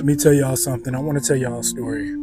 Let me tell y'all something. I want to tell y'all a story.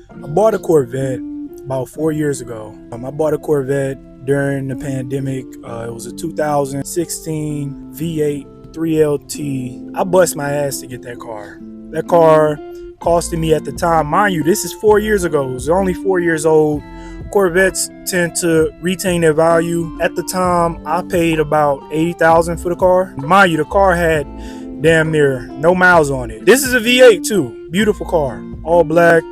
I bought a Corvette about 4 years ago. I bought a Corvette during the pandemic. It was a 2016 V8 3LT. I bust my ass to get that car. That car costed me at the time, mind you, this is 4 years ago. It was only 4 years old. Corvettes tend to retain their value. At the time, I paid about $80,000 for the car. Mind you, the car had damn near no miles on it. This is a V8 too. Beautiful car. All black,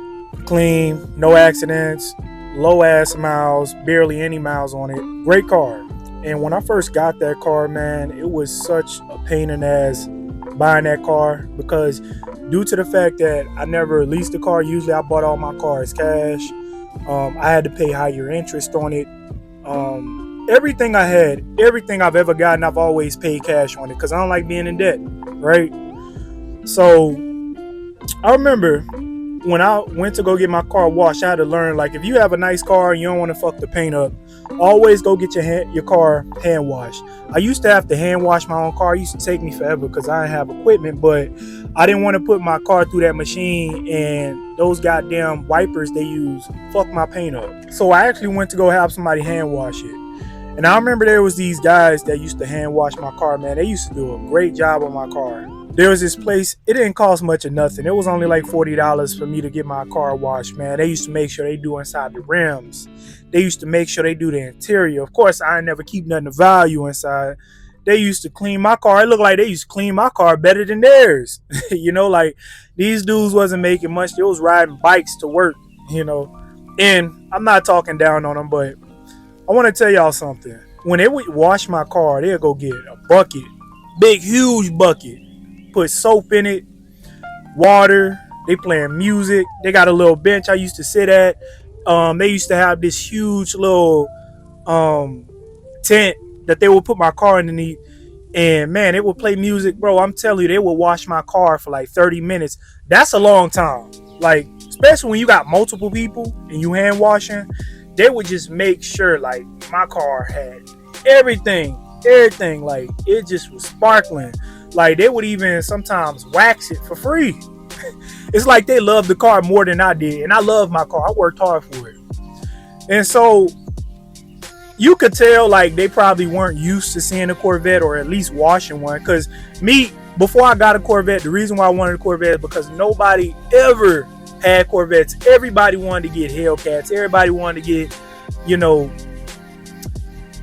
clean, no accidents, low ass miles, barely any miles on it. Great car. And when I first got that car, man, it was such a pain in the ass buying that car because due to the fact that I never leased the car, usually I bought all my cars cash. I had to pay higher interest on it. Everything I had, everything I've ever gotten, I've always paid cash on it because I don't like being in debt, right? So I remember when I went to go get my car washed, I had to learn, like, if you have a nice car and you don't want to fuck the paint up, always go get your car hand washed. I used to have to hand wash my own car. It used to take me forever because I didn't have equipment, but I didn't want to put my car through that machine and those goddamn wipers they use fuck my paint up. So I actually went to go have somebody hand wash it. And I remember there was these guys that used to hand wash my car, man. They used to do a great job on my car. There was this place, it didn't cost much of nothing. It was only like $40 for me to get my car washed, man. They used to make sure they do inside the rims. They used to make sure they do the interior. Of course, I never keep nothing of value inside. They used to clean my car. It looked like they used to clean my car better than theirs. Like these dudes wasn't making much. They was riding bikes to work, And I'm not talking down on them, but I want to tell y'all something. When they would wash my car, they'll go get a bucket, big, huge bucket, put soap in it, water. They playing music. They got a little bench I used to sit at. They used to have this huge little tent that they would put my car underneath. And man, they would play music, bro. I'm telling you, they would wash my car for like 30 minutes. That's a long time. Like, especially when you got multiple people and you hand washing, they would just make sure like my car had everything, like it just was sparkling. Like they would even sometimes wax it for free. It's like they loved the car more than I did. And I love my car. I worked hard for it. And so you could tell like they probably weren't used to seeing a Corvette or at least washing one. Because me, before I got a Corvette, the reason why I wanted a Corvette is because nobody ever had Corvettes. Everybody wanted to get Hellcats. Everybody wanted to get,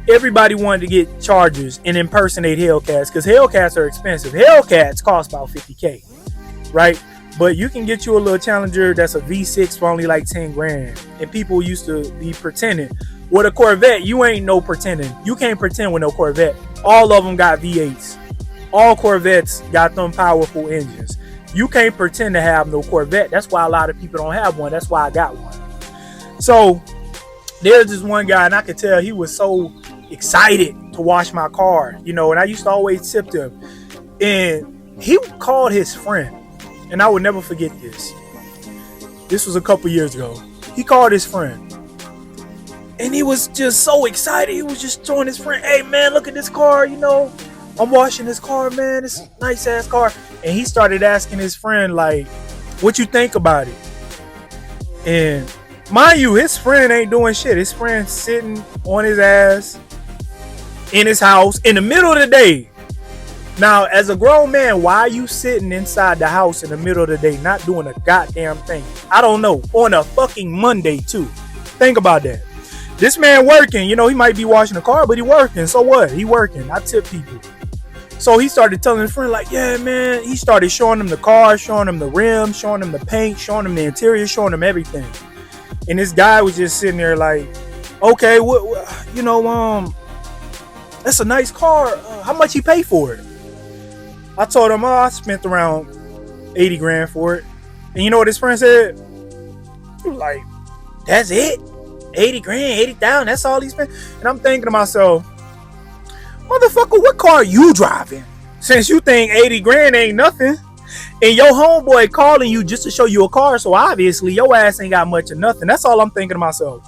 everybody wanted to get Chargers and impersonate Hellcats because Hellcats are expensive. Hellcats cost about $50K, right? But you can get you a little Challenger that's a V6 for only like 10 grand. And people used to be pretending. With a Corvette, you ain't no pretending. You can't pretend with no Corvette. All of them got V8s. All Corvettes got them powerful engines. You can't pretend to have no Corvette. That's why a lot of people don't have one. That's why I got one. So there's this one guy, and I could tell he was so excited to wash my car, and I used to always tip him. And he called his friend, and I would never forget this. This was a couple years ago. He called his friend, and he was just so excited. He was just showing his friend, "Hey man, look at this car, I'm washing this car, man. This nice ass car." And he started asking his friend, like, "What you think about it?" And mind you, his friend ain't doing shit. His friend's sitting on his ass in his house in the middle of the day. Now, as a grown man, why are you sitting inside the house in the middle of the day not doing a goddamn thing? I don't know. On a fucking Monday, too. Think about that. This man working, he might be washing the car, but he working. So what? He working. I tip people. So he started telling his friend, like, yeah, man. He started showing him the car, showing him the rims, showing him the paint, showing him the interior, showing him everything. And this guy was just sitting there like, okay, that's a nice car. How much he pay for it? I told him, I spent around 80 grand for it. And you know what his friend said? He was like, that's it? 80 grand, 80,000, that's all he spent? And I'm thinking to myself, motherfucker, what car are you driving? Since you think 80 grand ain't nothing, and your homeboy calling you just to show you a car, so obviously your ass ain't got much of nothing. That's all I'm thinking to myself.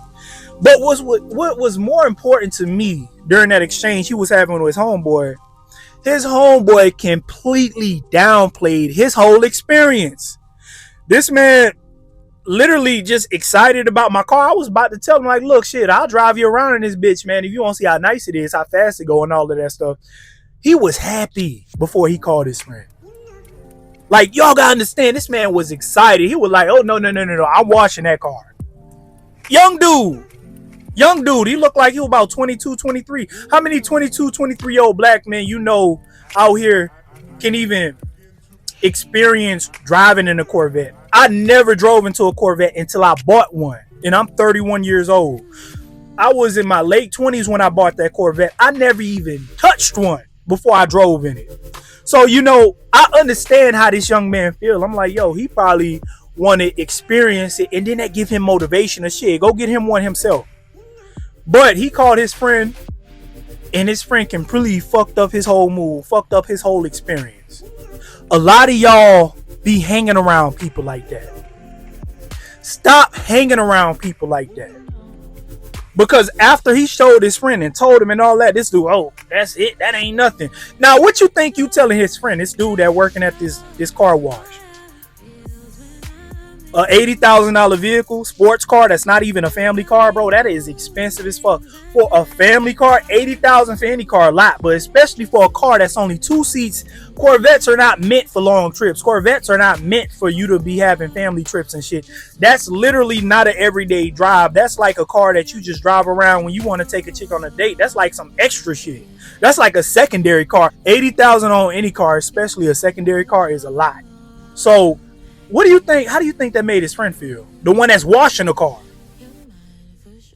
But what was more important to me during that exchange he was having with his homeboy completely downplayed his whole experience. This man literally just excited about my car. I was about to tell him, like, look, shit, I'll drive you around in this bitch, man. If you want to see how nice it is, how fast it go and all of that stuff. He was happy before he called his friend. Like, y'all gotta understand, this man was excited. He was like, oh, no, I'm washing that car. Young dude. He looked like he was about 22, 23. How many 22, 23-year-old black men you know out here can even experience driving in a Corvette? I never drove into a Corvette until I bought one, and I'm 31 years old. I was in my late 20s when I bought that Corvette. I never even touched one before I drove in it. So, you know, I understand how this young man feels. I'm like, yo, he probably want to experience it, and then that give him motivation and shit. Go get him one himself. But he called his friend, and his friend completely fucked up his whole mood, fucked up his whole experience. A lot of y'all be hanging around people like that. Stop hanging around people like that. Because after he showed his friend and told him and all that, this dude, oh, that's it, that ain't nothing. Now, what you think you telling his friend, this dude that working at this car wash? A $80,000 vehicle, sports car that's not even a family car, bro, that is expensive as fuck. For a family car, $80,000 for any car, a lot, but especially for a car that's only 2 seats. Corvettes are not meant for long trips. Corvettes are not meant for you to be having family trips and shit. That's literally not an everyday drive. That's like a car that you just drive around when you want to take a chick on a date. That's like some extra shit. That's like a secondary car. $80,000 on any car, especially a secondary car, is a lot. So what do you think? How do you think that made his friend feel? The one that's washing the car.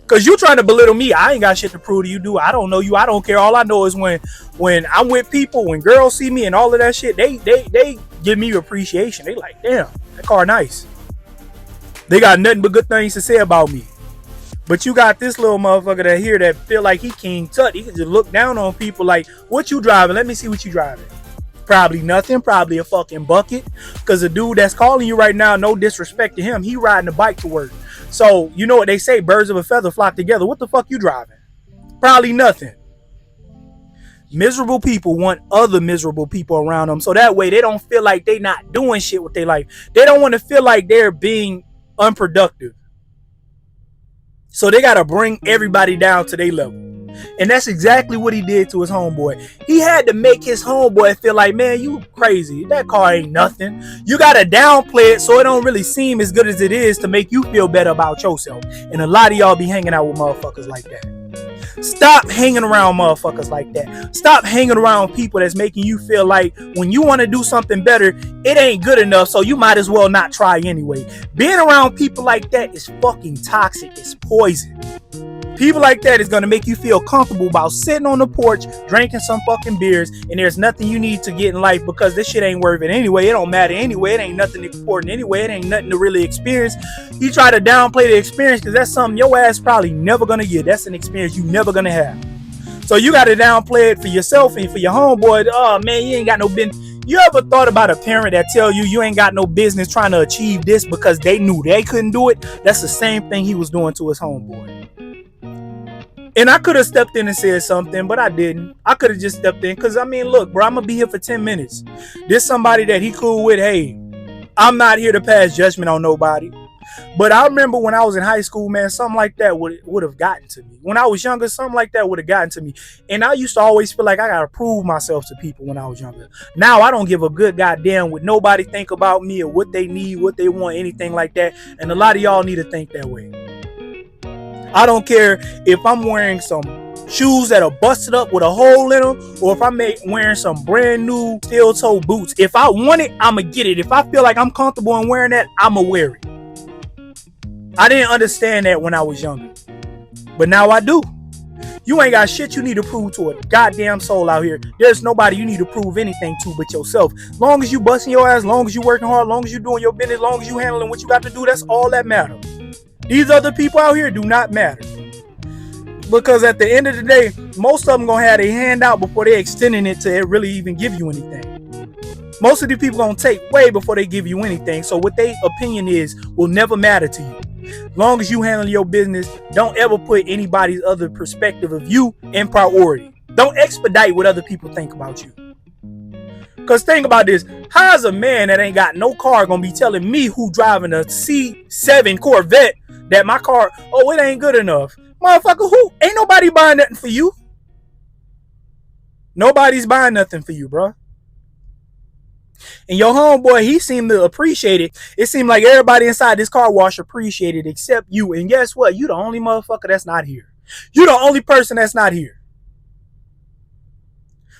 Because you trying to belittle me. I ain't got shit to prove to you, dude. I don't know you. I don't care. All I know is when I'm with people, when girls see me and all of that shit, they give me appreciation. They like, damn, that car nice. They got nothing but good things to say about me. But you got this little motherfucker that here that feel like he King Tut. He can just look down on people like, what you driving? Let me see what you driving. Probably nothing, probably a fucking bucket. Because the dude that's calling you right now, no disrespect to him, he riding a bike to work. So, you know what they say, birds of a feather flock together. What the fuck you driving? Probably nothing. Miserable people want other miserable people around them. So that way they don't feel like they not doing shit with their life. They don't want to feel like they're being unproductive. So they got to bring everybody down to their level. And that's exactly what he did to his homeboy. He had to make his homeboy feel like, man, you crazy. That car ain't nothing. You got to downplay it so it don't really seem as good as it is to make you feel better about yourself. And a lot of y'all be hanging out with motherfuckers like that. Stop hanging around motherfuckers like that. Stop hanging around people that's making you feel like when you want to do something better, it ain't good enough, so you might as well not try anyway. Being around people like that is fucking toxic. It's poison. People like that is going to make you feel comfortable about sitting on the porch, drinking some fucking beers, and there's nothing you need to get in life because this shit ain't worth it anyway. It don't matter anyway. It ain't nothing important anyway. It ain't nothing to really experience. You try to downplay the experience because that's something your ass probably never going to get. That's an experience you never going to have. So you got to downplay it for yourself and for your homeboy. Oh, man, you ain't got no business. You ever thought about a parent that tell you you ain't got no business trying to achieve this because they knew they couldn't do it? That's the same thing he was doing to his homeboy. And I could have stepped in and said something, but I didn't. I could have just stepped in because, I mean, look, bro, I'm going to be here for 10 minutes. There's somebody that he cool with. Hey, I'm not here to pass judgment on nobody. But I remember when I was in high school, man, something like that would have gotten to me. When I was younger, something like that would have gotten to me. And I used to always feel like I got to prove myself to people when I was younger. Now I don't give a good goddamn what nobody think about me or what they need, what they want, anything like that. And a lot of y'all need to think that way. I don't care if I'm wearing some shoes that are busted up with a hole in them or if I'm wearing some brand new steel toe boots. If I want it, I'm going to get it. If I feel like I'm comfortable in wearing that, I'm going to wear it. I didn't understand that when I was younger, but now I do. You ain't got shit you need to prove to a goddamn soul out here. There's nobody you need to prove anything to but yourself. Long as you busting your ass, long as you working hard, long as you doing your business, long as you handling what you got to do, that's all that matters. These other people out here do not matter. Because at the end of the day, most of them going to have their hand out before they're extending it to really even give you anything. Most of the people going to take way before they give you anything. So what their opinion is will never matter to you. Long as you handle your business, don't ever put anybody's other perspective of you in priority. Don't expedite what other people think about you. Cause think about this. How's a man that ain't got no car gonna be telling me who driving a C7 Corvette that my car, oh, it ain't good enough? Motherfucker, who? Ain't nobody buying nothing for you. Nobody's buying nothing for you, bro. And your homeboy, he seemed to appreciate it. It seemed like everybody inside this car wash appreciated it except you. And guess what? You the only motherfucker that's not here. You the only person that's not here.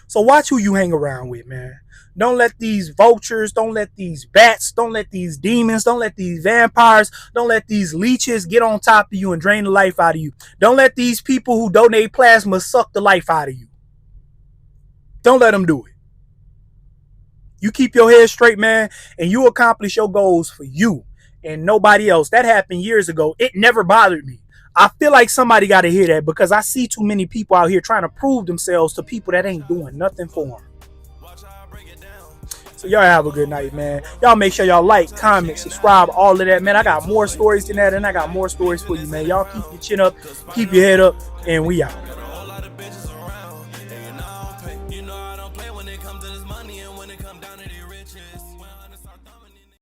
So watch who you hang around with, man. Don't let these vultures, don't let these bats, don't let these demons, don't let these vampires, don't let these leeches get on top of you and drain the life out of you. Don't let these people who donate plasma suck the life out of you. Don't let them do it. You keep your head straight, man, and you accomplish your goals for you and nobody else. That happened years ago. It never bothered me. I feel like somebody got to hear that because I see too many people out here trying to prove themselves to people that ain't doing nothing for them. So y'all have a good night, man. Y'all make sure y'all like, comment, subscribe, all of that, man. I got more stories than that, and I got more stories for you, man. Y'all keep your chin up, keep your head up, and we out. When it comes to this money and when it comes down to the riches.